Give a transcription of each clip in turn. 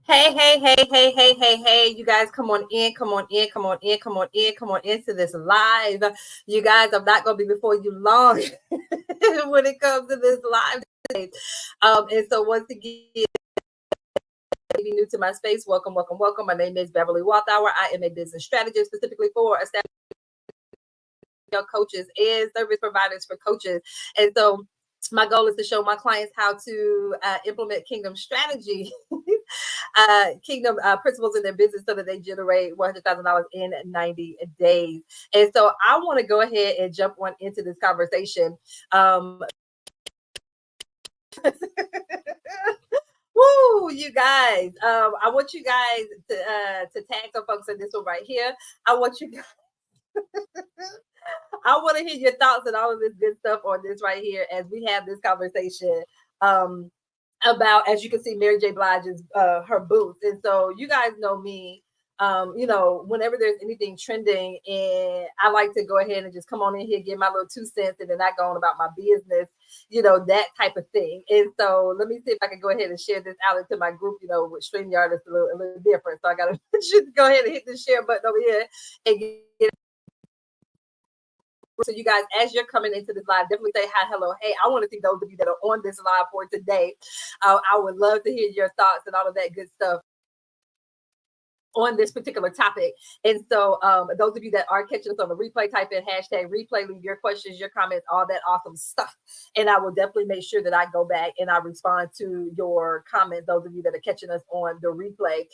Hey, hey, hey, hey, hey, hey, hey, you guys come on in, come on in, come on in, come on in, come on into this live. You guys, I'm not going to be before you long when it comes to this live today. And so once again, if you're new to my space, welcome, welcome, welcome. My name is Beverly Walthour. I am a business strategist specifically for established coaches and service providers for coaches. And so my goal is to show my clients how to implement kingdom strategy, kingdom principles in their business so that they generate $100,000 in 90 days. And so I want to go ahead and jump on into this conversation. Woo, you guys. I want you guys to tag some folks in this one right here. I want you guys. I want to hear your thoughts and all of this good stuff on this right here as we have this conversation about, as you can see, Mary J. Blige's her booth. And so you guys know me. Whenever there's anything trending, and I like to go ahead and just come on in here, give my little 2 cents, and then I go on about my business, that type of thing. And so let me see if I can go ahead and share this out into my group. With StreamYard, it's a little different. So I got to go ahead and hit the share button over here and get. So you guys, as you're coming into this live, definitely say hi, hello, hey. I want to see those of you that are on this live for today. I would love to hear your thoughts and all of that good stuff on this particular topic. And so those of you that are catching us on the replay, type in hashtag replay, leave your questions, your comments, all that awesome stuff. And I will definitely make sure that I go back and I respond to your comments, those of you that are catching us on the replay.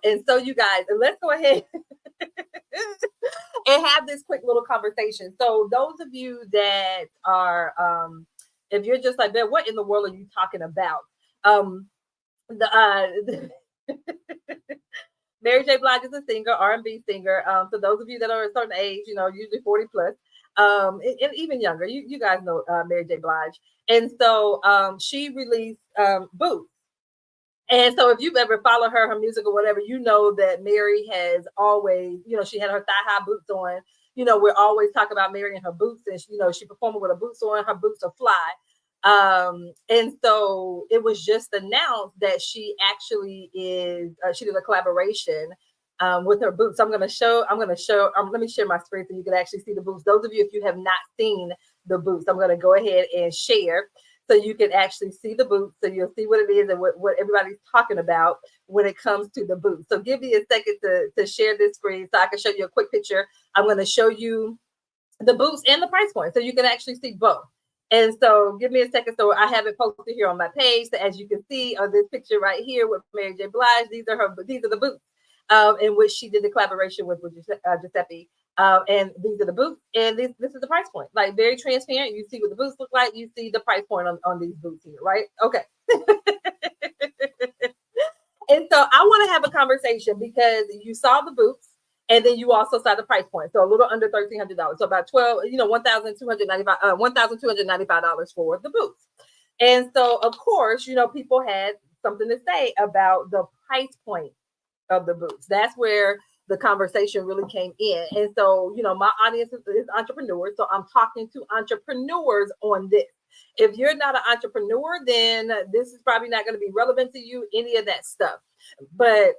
And so you guys, let's go ahead and have this quick little conversation. So those of you that are, if you're just like, what in the world are you talking about? Mary J. Blige is a singer, R&B singer. So those of you that are a certain age, usually 40 plus, and even younger, you guys know Mary J. Blige. And so she released Boots. And so if you've ever followed her music or whatever, you know that Mary has always, she had her thigh-high boots on. We're always talking about Mary and her boots, and she performing with her boots on. Her boots are fly. And so it was just announced that she actually she did a collaboration with her boots. So let me share my screen so you can actually see the boots. Those of you, if you have not seen the boots, I'm going to go ahead and share so you can actually see the boots. So you'll see what it is and what everybody's talking about when it comes to the boots. So give me a second to share this screen so I can show you a quick picture. I'm going to show you the boots and the price point so you can actually see both. And so give me a second. So I have it posted here on my page. So as you can see on this picture right here with Mary J. Blige, these are the boots in which she did the collaboration with Giuseppe. And these are the boots. And this is the price point. Like, very transparent. You see what the boots look like. You see the price point on these boots here, right? Okay. And so I want to have a conversation because you saw the boots. And then you also saw the price point, so a little under $1,300, so about $1,295 for the boots. And so, of course, people had something to say about the price point of the boots. That's where the conversation really came in. And so, my audience is entrepreneurs, so I'm talking to entrepreneurs on this. If you're not an entrepreneur, then this is probably not going to be relevant to you, any of that stuff. But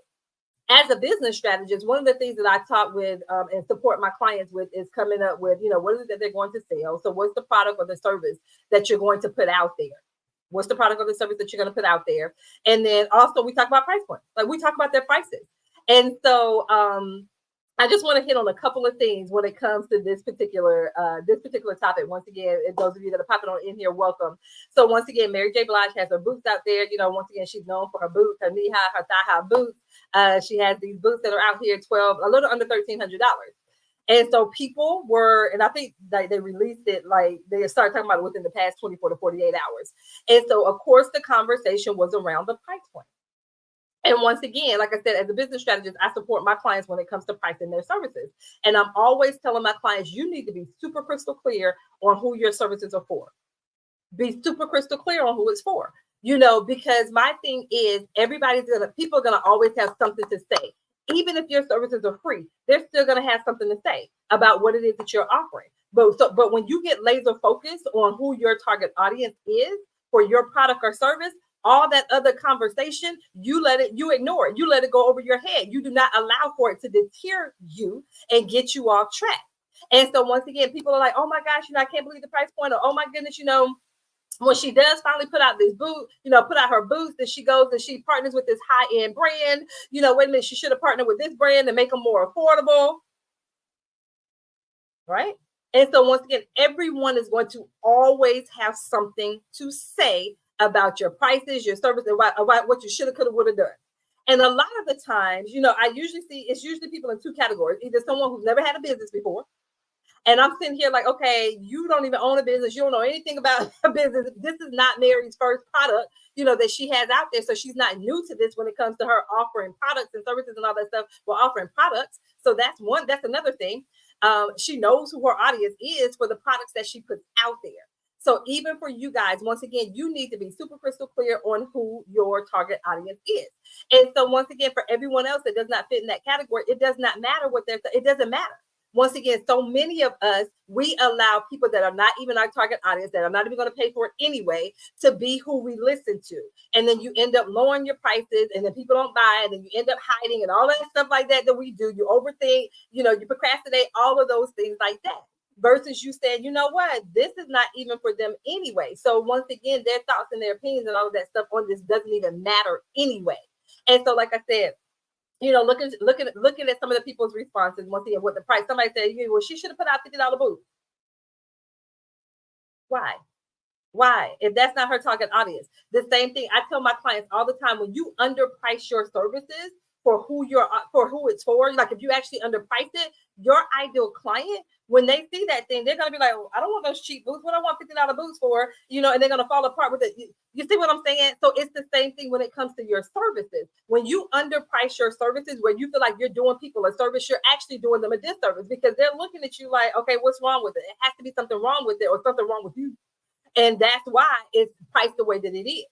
as a business strategist, one of the things that I talk with and support my clients with is coming up with, what is it that they're going to sell? So what's the product or the service that you're going to put out there? What's the product or the service that you're going to put out there? And then also we talk about price points. Like, we talk about their prices. And so I just want to hit on a couple of things when it comes to this particular topic. Once again, if those of you that are popping on in here, welcome. So once again, Mary J. Blige has her boots out there. Once again, she's known for her boots, her knee-high, her thigh-high boots. She has these boots that are out here a little under $1,300. And so people were, and I think that they released it, like they started talking about it within the past 24 to 48 hours. And so, of course, the conversation was around the price point. And once again, like I said, as a business strategist, I support my clients when it comes to pricing their services. And I'm always telling my clients, you need to be super crystal clear on who your services are for. Be super crystal clear on who it's for. Because my thing is, people are going to always have something to say. Even if your services are free, they're still going to have something to say about what it is that you're offering. But when you get laser focused on who your target audience is for your product or service, All that other conversation, you ignore it. You let it go over your head. You do not allow for it to deter you and get you off track. And so once again, people are like, oh my gosh, I can't believe the price point, or oh my goodness, when she does finally put out this boot, put out her boots, and she goes and she partners with this high-end brand, wait a minute, she should have partnered with this brand to make them more affordable, right? And so once again, everyone is going to always have something to say about your prices, your service, and about what you should have, could have, would have done. And a lot of the times, I usually see it's usually people in two categories: either someone who's never had a business before, and I'm sitting here like, okay, you don't even own a business. You don't know anything about a business. This is not Mary's first product, that she has out there. So she's not new to this when it comes to her offering products and services and all that stuff. We're offering products. So that's one. That's another thing. She knows who her audience is for the products that she puts out there. So even for you guys, once again, you need to be super crystal clear on who your target audience is. And so once again, for everyone else that does not fit in that category, it does not matter it doesn't matter. Once again, so many of us, we allow people that are not even our target audience, that are not even going to pay for it anyway, to be who we listen to. And then you end up lowering your prices, and then people don't buy, and then you end up hiding and all that stuff like that we do. You overthink, you procrastinate, all of those things like that. Versus you saying, you know what, this is not even for them anyway. So once again, their thoughts and their opinions and all of that stuff on this doesn't even matter anyway. And so, like I said, looking at some of the people's responses, once again, with the price. Somebody said, well, she should have put out $50 booth. Why? If that's not her target audience. The same thing I tell my clients all the time: when you underprice your services for who it's for, like if you actually underprice it, your ideal client, when they see that thing, they're gonna be like, oh, I don't want those cheap boots. What I want $50 boots for, and they're gonna fall apart with it. You see what I'm saying? So it's the same thing when it comes to your services. When you underprice your services, where you feel like you're doing people a service, you're actually doing them a disservice, because they're looking at you like, okay, what's wrong with it? It has to be something wrong with it, or something wrong with you. And that's why it's priced the way that it is.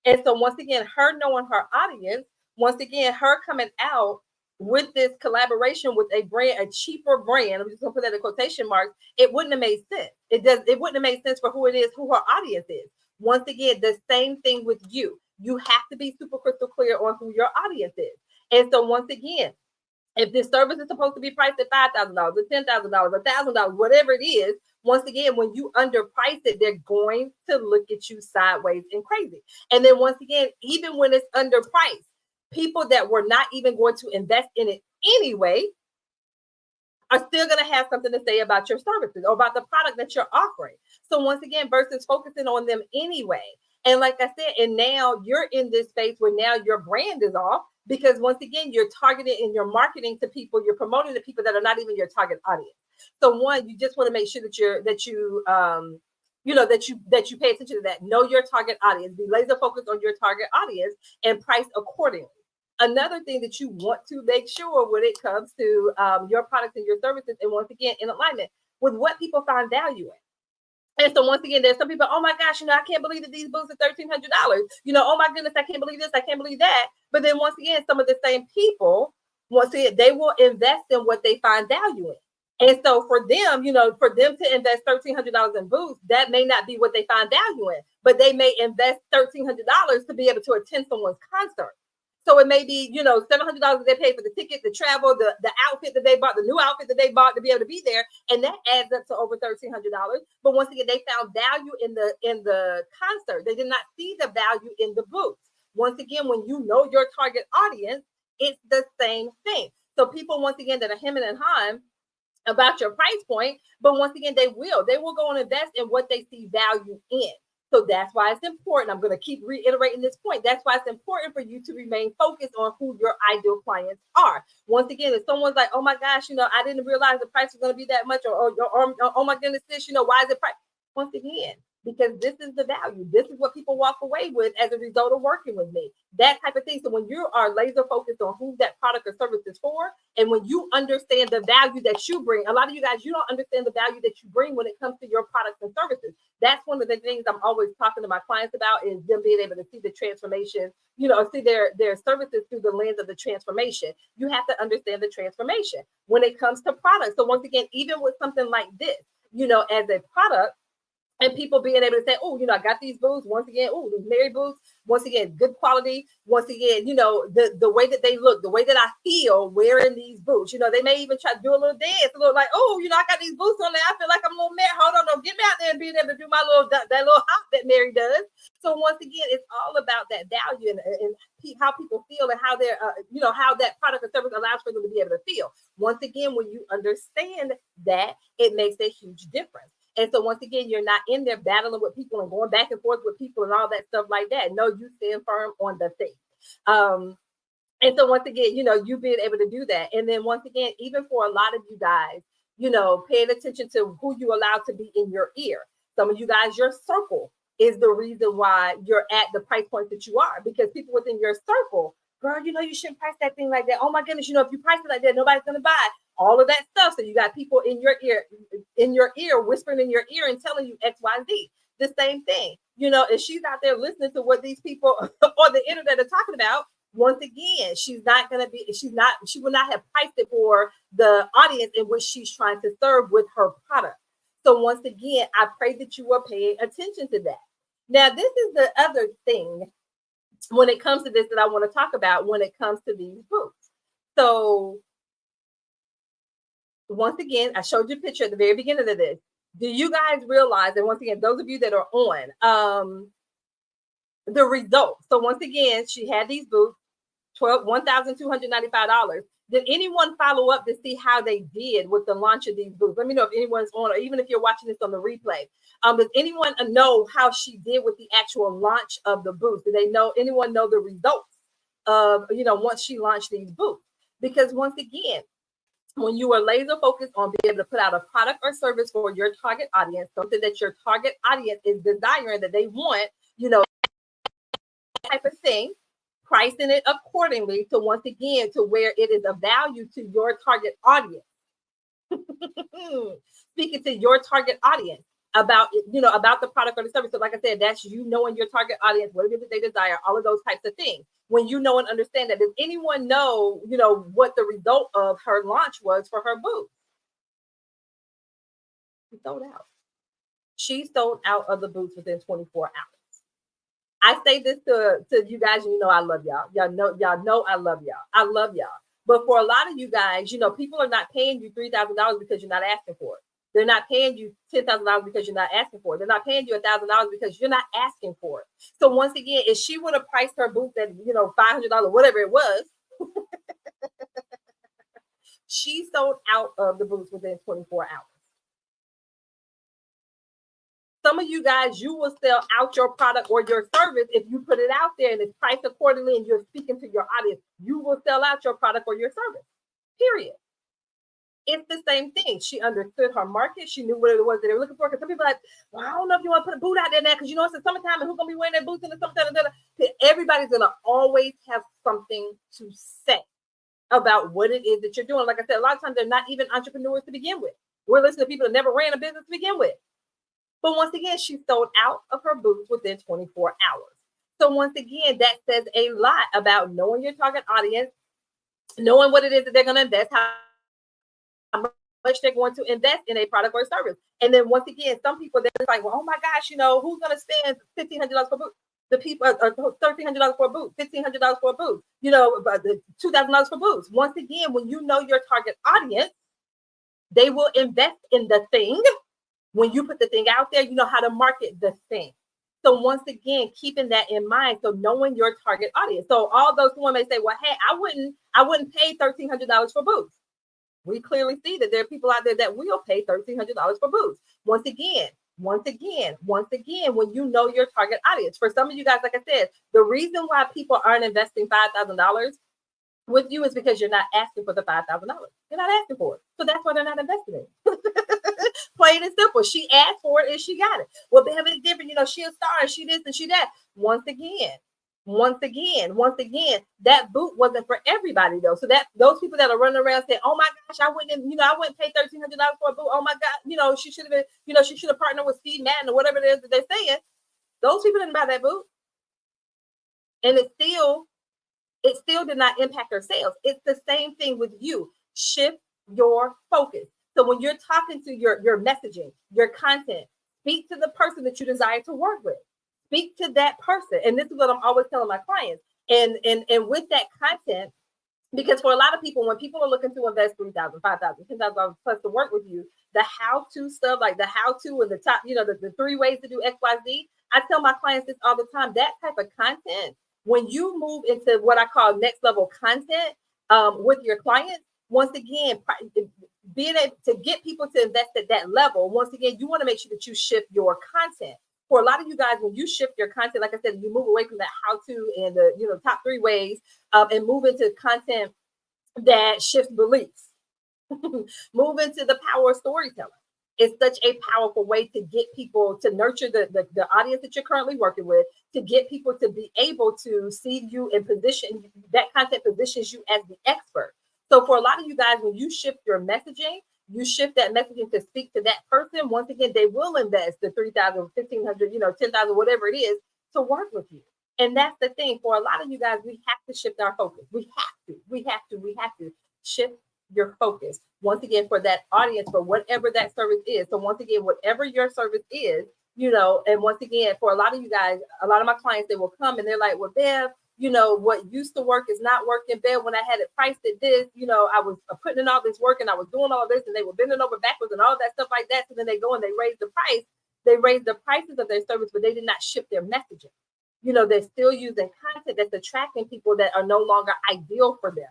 And so once again, her knowing her audience, once again, her coming out with this collaboration with a brand, a cheaper brand, I'm just gonna put that in quotation marks, it wouldn't have made sense. It wouldn't have made sense for who it is, who her audience is. Once again, the same thing with you. You have to be super crystal clear on who your audience is. And so once again, if this service is supposed to be priced at $5,000, or $10,000, $1,000, whatever it is, once again, when you underprice it, they're going to look at you sideways and crazy. And then once again, even when it's underpriced, people that were not even going to invest in it anyway are still going to have something to say about your services or about the product that you're offering. So once again, versus focusing on them anyway. And like I said, and now you're in this space where now your brand is off, because once again, you're targeted in your marketing to people, you're promoting to people that are not even your target audience. So one, you just want to make sure that you pay attention to that. Know your target audience. Be laser focused on your target audience and price accordingly. Another thing that you want to make sure when it comes to your products and your services, and once again, in alignment with what people find value in. And so once again, there's some people, oh my gosh, I can't believe that these boots are $1,300. Oh my goodness, I can't believe this, I can't believe that. But then once again, some of the same people, once again, they will invest in what they find value in. And so for them, for them to invest $1,300 in boots, that may not be what they find value in, but they may invest $1,300 to be able to attend someone's concert. So it may be, $700 that they pay for the ticket, the travel, the outfit that they bought, the new outfit that they bought to be able to be there, and that adds up to over $1,300. But once again, they found value in the concert. They did not see the value in the booths. Once again, when you know your target audience, it's the same thing. So people, once again, that are hemming and hawing about your price point, but once again, they will go and invest in what they see value in. So that's why it's important. I'm going to keep reiterating this point. That's why it's important for you to remain focused on who your ideal clients are. Once again, if someone's like, oh my gosh, I didn't realize the price was going to be that much, or oh my goodness, this, why is it price? Once again, because this is the value. This is what people walk away with as a result of working with me. That type of thing. So when you are laser focused on who that product or service is for, and when you understand the value that you bring, a lot of you guys, you don't understand the value that you bring when it comes to your products and services. That's one of the things I'm always talking to my clients about, is them being able to see the transformation, see their services through the lens of the transformation. You have to understand the transformation when it comes to products. So once again, even with something like this, as a product, And people being able to say, oh, I got these boots once again. Oh, these Mary boots once again, good quality. Once again, the way that they look, the way that I feel wearing these boots. They may even try to do a little dance, a little like, oh, I got these boots on there. I feel like I'm a little mad. Hold on, don't get me out there and being able to do my that little hop that Mary does. So once again, it's all about that value and how people feel and how they're, how that product or service allows for them to be able to feel. Once again, when you understand that, it makes a huge difference. And so once again, you're not in there battling with people and going back and forth with people and all that stuff like that. No, you stand firm on the thing. And so once again, you being able to do that. And then once again, even for a lot of you guys, paying attention to who you allow to be in your ear. Some of you guys, your circle is the reason why you're at the price point that you are, because people within your circle, girl, you shouldn't price that thing like that. Oh my goodness, if you price it like that, nobody's going to buy all of that stuff. So you got people in your ear, whispering in your ear and telling you X, Y, Z. The same thing, if she's out there listening to what these people on the internet are talking about, once again, she will not have priced it for the audience in which she's trying to serve with her product. So once again, I pray that you are paying attention to that. Now, this is the other thing when it comes to this that I want to talk about when it comes to these boots. So once again, I showed you a picture at the very beginning of this. Do you guys realize that, once again, those of you that are on, the results? So once again, she had these boots, $1,295. Did anyone follow up to see how they did with the launch of these boots? Let me know if anyone's on, or even if you're watching this on the replay. Does anyone know how she did with the actual launch of the boots? Do anyone know the results of, once she launched these boots? Because once again, when you are laser focused on being able to put out a product or service for your target audience, something that your target audience is desiring, that they want, type of thing, pricing it accordingly to, once again, to where it is of value to your target audience. Speaking to your target audience about about the product or the service. So like I said, that's knowing your target audience, what it is that they desire, all of those types of things. When you know and understand that, does anyone know, what the result of her launch was for her booth? She sold out. She sold out of the booths within 24 hours. I say this to you guys, I love y'all. Y'all know I love y'all. I love y'all. But for a lot of you guys, people are not paying you $3,000 because you're not asking for it. They're not paying you $10,000 because you're not asking for it. They're not paying you $1,000 because you're not asking for it. So once again, if she would have priced her booth at $500, whatever it was, she sold out of the booths within 24 hours. Some of you guys, you will sell out your product or your service if you put it out there and it's priced accordingly and you're speaking to your audience. You will sell out your product or your service, period. It's the same thing. She understood her market. She knew what it was that they were looking for. Because some people are like, well, I don't know if you want to put a boot out there now because it's the summertime and who's going to be wearing their boots in the summertime? Everybody's going to always have something to say about what it is that you're doing. Like I said, a lot of times they're not even entrepreneurs to begin with. We're listening to people that never ran a business to begin with. But once again, she sold out of her boots within 24 hours. So once again, that says a lot about knowing your target audience, knowing what it is that they're going to invest, how much they're going to invest in a product or service. And then once again, some people, they're like, well, oh my gosh, who's going to spend $1,500 for a boot? The people are $1,300 for a boot, $1,500 for a boot, $2,000 for boots. Once again, when you know your target audience, they will invest in the thing. When you put the thing out there, you know how to market the thing. So once again, keeping that in mind, so knowing your target audience. So all those who may say, well, hey, I wouldn't pay $1,300 for boots. We clearly see that there are people out there that will pay $1,300 for boots. Once again, when you know your target audience. For some of you guys, like I said, the reason why people aren't investing $5,000 with you is because you're not asking for the $5,000. You're not asking for it. So that's why they're not investing in it. Plain and simple. She asked for it and she got it. Well, Beverly's different. She's a star and she this and she that. Once again, that boot wasn't for everybody though. So that those people that are running around saying, oh my gosh, I wouldn't pay $1,300 for a boot. Oh my God, she should have been, she should have partnered with Steve Madden or whatever it is that they're saying. Those people didn't buy that boot. And it still did not impact her sales. It's the same thing with you. Shift your focus. So when you're talking to your messaging, your content, Speak to the person that you desire to work with. Speak to that person. And this is what I'm always telling my clients. And with that content, because for a lot of people, when people are looking to invest 3,000, 5,000, 10,000 plus to work with you, the how-to stuff, like the how-to and the top, the 3 ways to do X, Y, Z, I tell my clients this all the time. That type of content, when you move into what I call next level content with your clients, once again, being able to get people to invest at that level, once again, you want to make sure that you shift your content. For a lot of you guys, when you shift your content, like I said, you move away from that how-to and the top 3 ways and move into content that shifts beliefs. Move into the power of storytelling. It's such a powerful way to get people to nurture the audience that you're currently working with, to get people to be able to see you and position that content positions you as the expert. So for a lot of you guys, when you shift your messaging, you shift that messaging to speak to that person. Once again, they will invest the 3,000, 1,500, 10,000, whatever it is, to work with you. And that's the thing. For a lot of you guys, we have to shift our focus. We have to shift your focus. Once again, for that audience, for whatever that service is. So once again, whatever your service is, and once again, for a lot of you guys, a lot of my clients, they will come and they're like, well, Bev, what used to work is not working. Bev, when I had it priced at this, I was putting in all this work and I was doing all this and they were bending over backwards and all that stuff like that. So then they go and they raise the price. They raise the prices of their service, but they did not shift their messaging. They're still using content that's attracting people that are no longer ideal for them.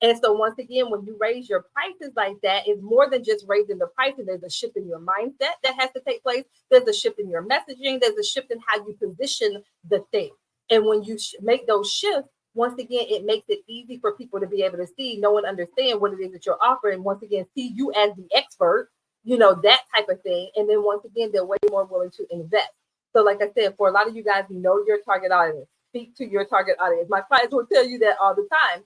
And so once again, when you raise your prices like that, it's more than just raising the price. And there's a shift in your mindset that has to take place. There's a shift in your messaging. There's a shift in how you position the thing. And when you make those shifts, once again, it makes it easy for people to be able to see, know, and understand what it is that you're offering. Once again, see you as the expert, that type of thing. And then once again, they're way more willing to invest. So like I said, for a lot of you guys, know your target audience. Speak to your target audience. My clients will tell you that all the time.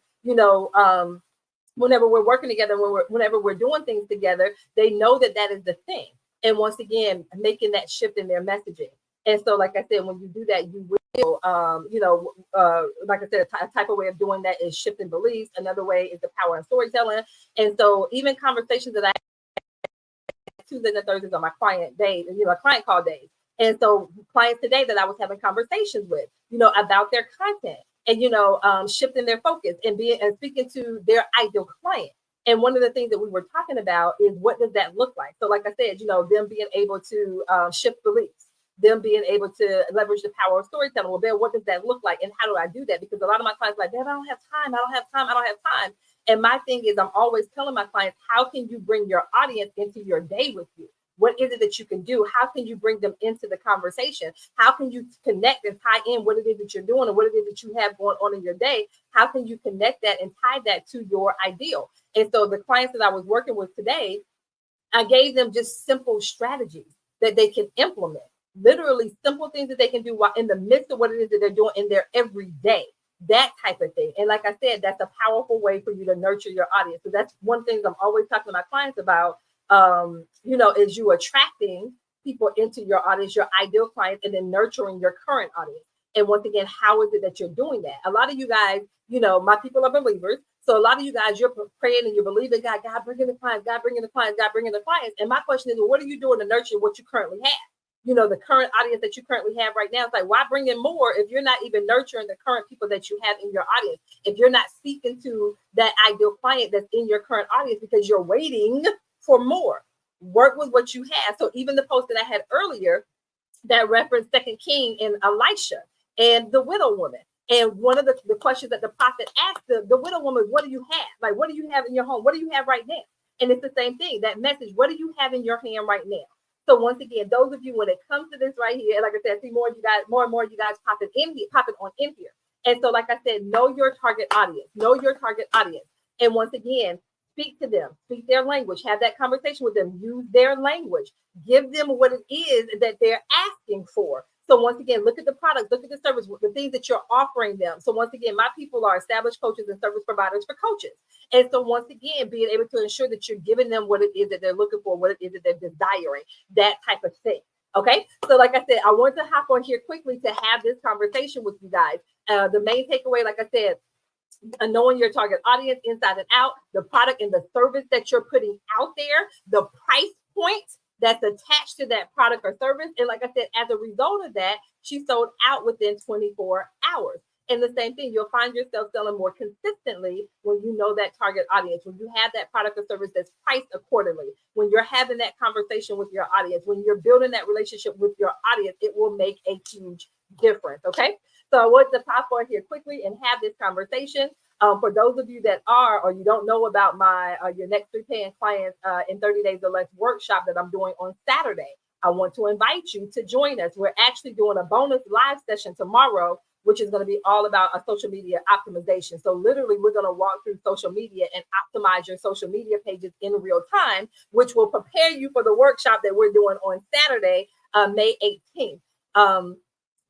Whenever we're working together, whenever we're doing things together, they know that is the thing. And once again, making that shift in their messaging. And so, like I said, when you do that, you will, like I said, a type of way of doing that is shifting beliefs. Another way is the power of storytelling. And so even conversations that I have Tuesdays and Thursdays on my client days, client call days. And so clients today that I was having conversations with, about their content and, shifting their focus and speaking to their ideal client. And one of the things that we were talking about is what does that look like? So like I said, them being able to shift beliefs, them being able to leverage the power of storytelling. Well, then what does that look like? And how do I do that? Because a lot of my clients are like, Dad, I don't have time. And my thing is, I'm always telling my clients, how can you bring your audience into your day with you? What is it that you can do? How can you bring them into the conversation? How can you connect and tie in what it is that you're doing and what it is that you have going on in your day? How can you connect that and tie that to your ideal? And so the clients that I was working with today, I gave them just simple strategies that they can implement, literally simple things that they can do while in the midst of what it is that they're doing in their everyday, that type of thing. And like I said, that's a powerful way for you to nurture your audience. So that's one thing I'm always talking to my clients about. Is you attracting people into your audience, your ideal clients, and then nurturing your current audience. And once again, how is it that you're doing that? A lot of you guys, my people are believers. So a lot of you guys, you're praying and you're believing God, God bringing the clients, God bringing the clients, God bringing the clients. And my question is, well, what are you doing to nurture what you currently have? The current audience that you currently have right now. It's like, why bring in more if you're not even nurturing the current people that you have in your audience? If you're not speaking to that ideal client that's in your current audience because you're waiting for more. Work with what you have. So even the post that I had earlier that referenced 2 King and Elisha and the widow woman. And one of the questions that the prophet asked the widow woman, what do you have? Like, what do you have in your home? What do you have right now? And it's the same thing, that message. What do you have in your hand right now? So once again, those of you, when it comes to this right here, like I said, I see more and more of you guys popping on in here. And so, like I said, know your target audience. And once again, speak to them, speak their language, have that conversation with them, use their language, give them what it is that they're asking for. So once again, look at the products, look at the service, the things that you're offering them. So once again, my people are established coaches and service providers for coaches. And so once again, being able to ensure that you're giving them what it is that they're looking for, what it is that they're desiring, that type of thing. Okay. So like I said, I want to hop on here quickly to have this conversation with you guys. The main takeaway, like I said, knowing your target audience inside and out, the product and the service that you're putting out there, the price point that's attached to that product or service. And like I said, as a result of that, she sold out within 24 hours. And the same thing, you'll find yourself selling more consistently when you know that target audience, when you have that product or service that's priced accordingly, when you're having that conversation with your audience, when you're building that relationship with your audience, it will make a huge difference. Okay. So I want to pop on here quickly and have this conversation. For those of you that are, or you don't know about my your next 3 paying clients in 30 days or less workshop that I'm doing on Saturday, I want to invite you to join us. We're actually doing a bonus live session tomorrow, which is going to be all about a social media optimization. So literally, we're going to walk through social media and optimize your social media pages in real time, which will prepare you for the workshop that we're doing on Saturday, May 18th.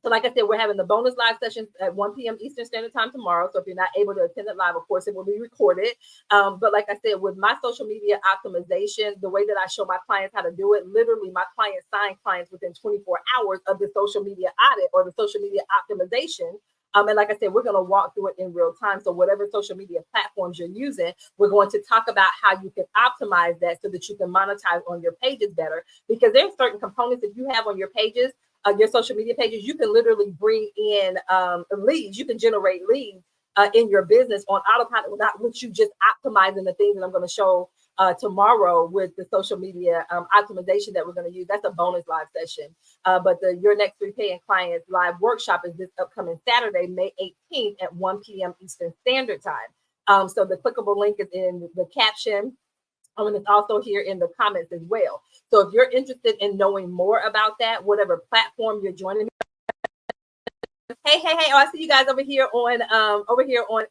So like I said, we're having the bonus live session at 1 p.m. Eastern Standard Time tomorrow. So if you're not able to attend it live, of course, it will be recorded. But like I said, with my social media optimization, the way that I show my clients how to do it, literally my clients sign clients within 24 hours of the social media audit or the social media optimization. And like I said, we're going to walk through it in real time. So whatever social media platforms you're using, we're going to talk about how you can optimize that so that you can monetize on your pages better. Because there's certain components that you have on your pages, your social media pages, you can literally bring in leads. You can generate leads in your business on autopilot without which you just optimizing the things that I'm going to show tomorrow with the social media optimization that we're going to use. That's a bonus live session. But your next 3 paying clients live workshop is this upcoming Saturday, May 18th at 1 p.m. Eastern Standard Time. So the clickable link is in the caption. And it's also here in the comments as well. So if you're interested in knowing more about that, whatever platform you're joining me. Hey. Oh, I see you guys over here on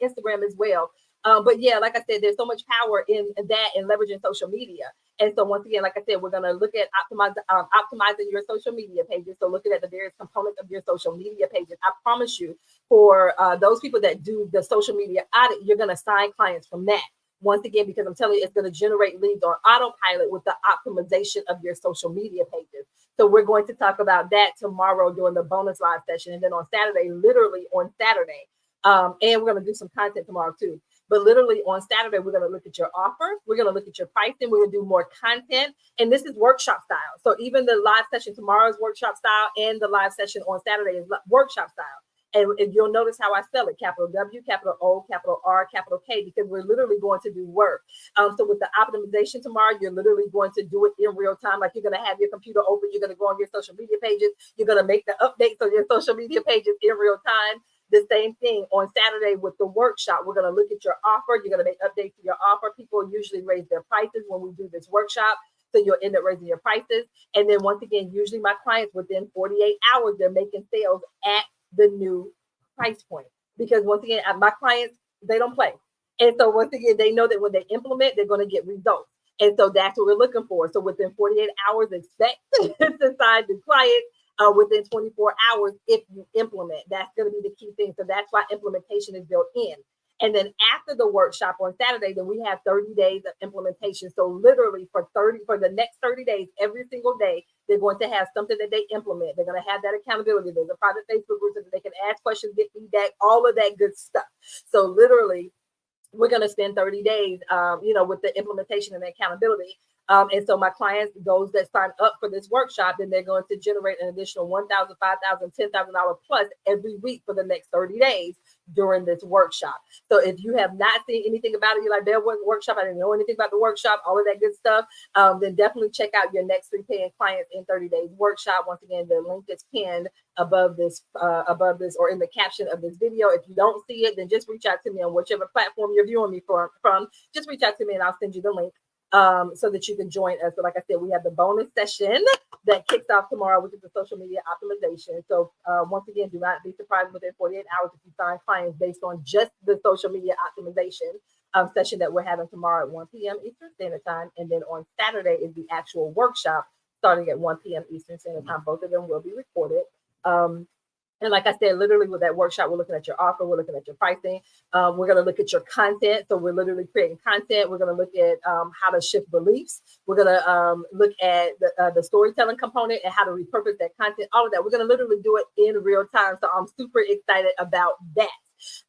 Instagram as well. But yeah, like I said, there's so much power in that and leveraging social media. And so once again, like I said, we're going to look at optimizing your social media pages. So looking at the various components of your social media pages. I promise you, for those people that do the social media audit, you're going to sign clients from that. Once again, because I'm telling you, it's going to generate leads on autopilot with the optimization of your social media pages. So we're going to talk about that tomorrow during the bonus live session. And then on Saturday, literally on Saturday, and we're going to do some content tomorrow too. But literally on Saturday, we're going to look at your offer. We're going to look at your pricing. We're going to do more content. And this is workshop style. So even the live session tomorrow is workshop style, and the live session on Saturday is workshop style. And you'll notice how I spell it: capital W, capital O, capital R, capital K, because we're literally going to do work. So with the optimization tomorrow, you're literally going to do it in real time. Like, you're going to have your computer open. You're going to go on your social media pages. You're going to make the updates on your social media pages in real time. The same thing on Saturday with the workshop. We're going to look at your offer. You're going to make updates to your offer. People usually raise their prices when we do this workshop. So you'll end up raising your prices. And then once again, usually my clients, within 48 hours, they're making sales at the new price point. Because once again, my clients, they don't play. And so once again, they know that when they implement, they're going to get results. And so that's what we're looking for. So within 48 hours, expect to sign the client within 24 hours if you implement. That's going to be the key thing. So that's why implementation is built in. And then after the workshop on Saturday, then we have 30 days of implementation. So literally for the next 30 days, every single day, they're going to have something that they implement. They're going to have that accountability. There's a private Facebook group so that they can ask questions, get feedback, all of that good stuff. So literally, we're going to spend 30 days, with the implementation and the accountability. And so my clients, those that sign up for this workshop, then they're going to generate an additional $1,000, $5,000, $10,000 plus every week for the next 30 days during this workshop. So if you have not seen anything about it, you're like, there was a workshop, I didn't know anything about the workshop, all of that good stuff, then definitely check out your next 3 paying clients in 30 days workshop. Once again, the link is pinned above this or in the caption of this video. If you don't see it, then just reach out to me on whichever platform you're viewing me from. Just reach out to me and I'll send you the link. So that you can join us. So like I said, we have the bonus session that kicks off tomorrow, which is the social media optimization. So once again, do not be surprised within 48 hours if you sign clients based on just the social media optimization session that we're having tomorrow at 1 p.m. Eastern Standard Time. And then on Saturday is the actual workshop starting at 1 p.m. Eastern Standard Time. Both of them will be recorded. And like I said, literally with that workshop, we're looking at your offer, we're looking at your pricing, we're going to look at your content. So we're literally creating content. We're going to look at how to shift beliefs. We're going to look at the storytelling component and how to repurpose that content, all of that. We're going to literally do it in real time. So I'm super excited about that.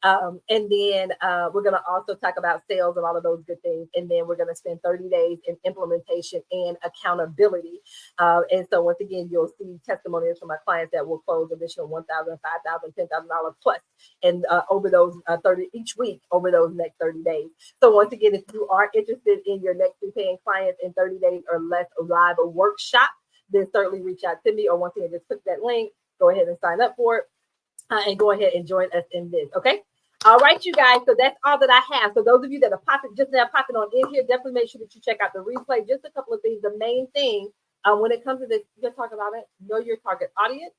And then we're going to also talk about sales and all of those good things. And then we're going to spend 30 days in implementation and accountability. And so once again, you'll see testimonials from my clients that will close additional $1,000, $5,000, $10,000 plus, and over those 30 each week over those next 30 days. So once again, if you are interested in your next 3 paying clients in 30 days or less live workshop, then certainly reach out to me, or once again, just click that link, go ahead and sign up for it, and go ahead and join us in this. Okay. All right, you guys. So that's all that I have. So those of you that are just now popping on in here, definitely make sure that you check out the replay. Just a couple of things. The main thing when it comes to this, you're talking about it, know your target audience,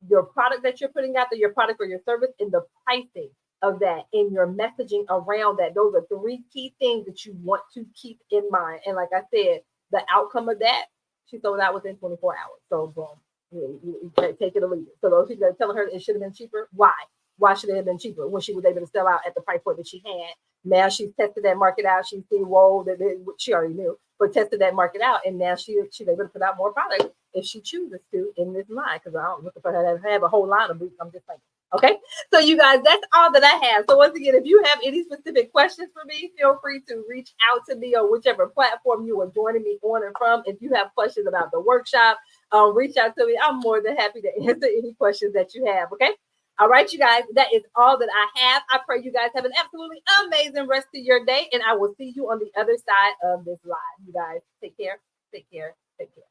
your product that you're putting out there, your product or your service, and the pricing of that, and your messaging around that. Those are 3 key things that you want to keep in mind. And like I said, the outcome of that, she sold out within 24 hours. So boom, you take it or leave it. So those people that are telling her it should have been cheaper, why? Why should it have been cheaper when she was able to sell out at the price point that she had? Now she's tested that market out. She's seen, whoa, that she already knew, but tested that market out, and now she's able to put out more product if she chooses to in this line. Because I don't look for her to have a whole line of boots. I'm just saying. Okay, so you guys, that's all that I have. So once again, if you have any specific questions for me, feel free to reach out to me on whichever platform you are joining me on and from. If you have questions about the workshop, reach out to me. I'm more than happy to answer any questions that you have. Okay. All right, you guys, that is all that I have. I pray you guys have an absolutely amazing rest of your day, and I will see you on the other side of this live. You guys, take care, take care, take care.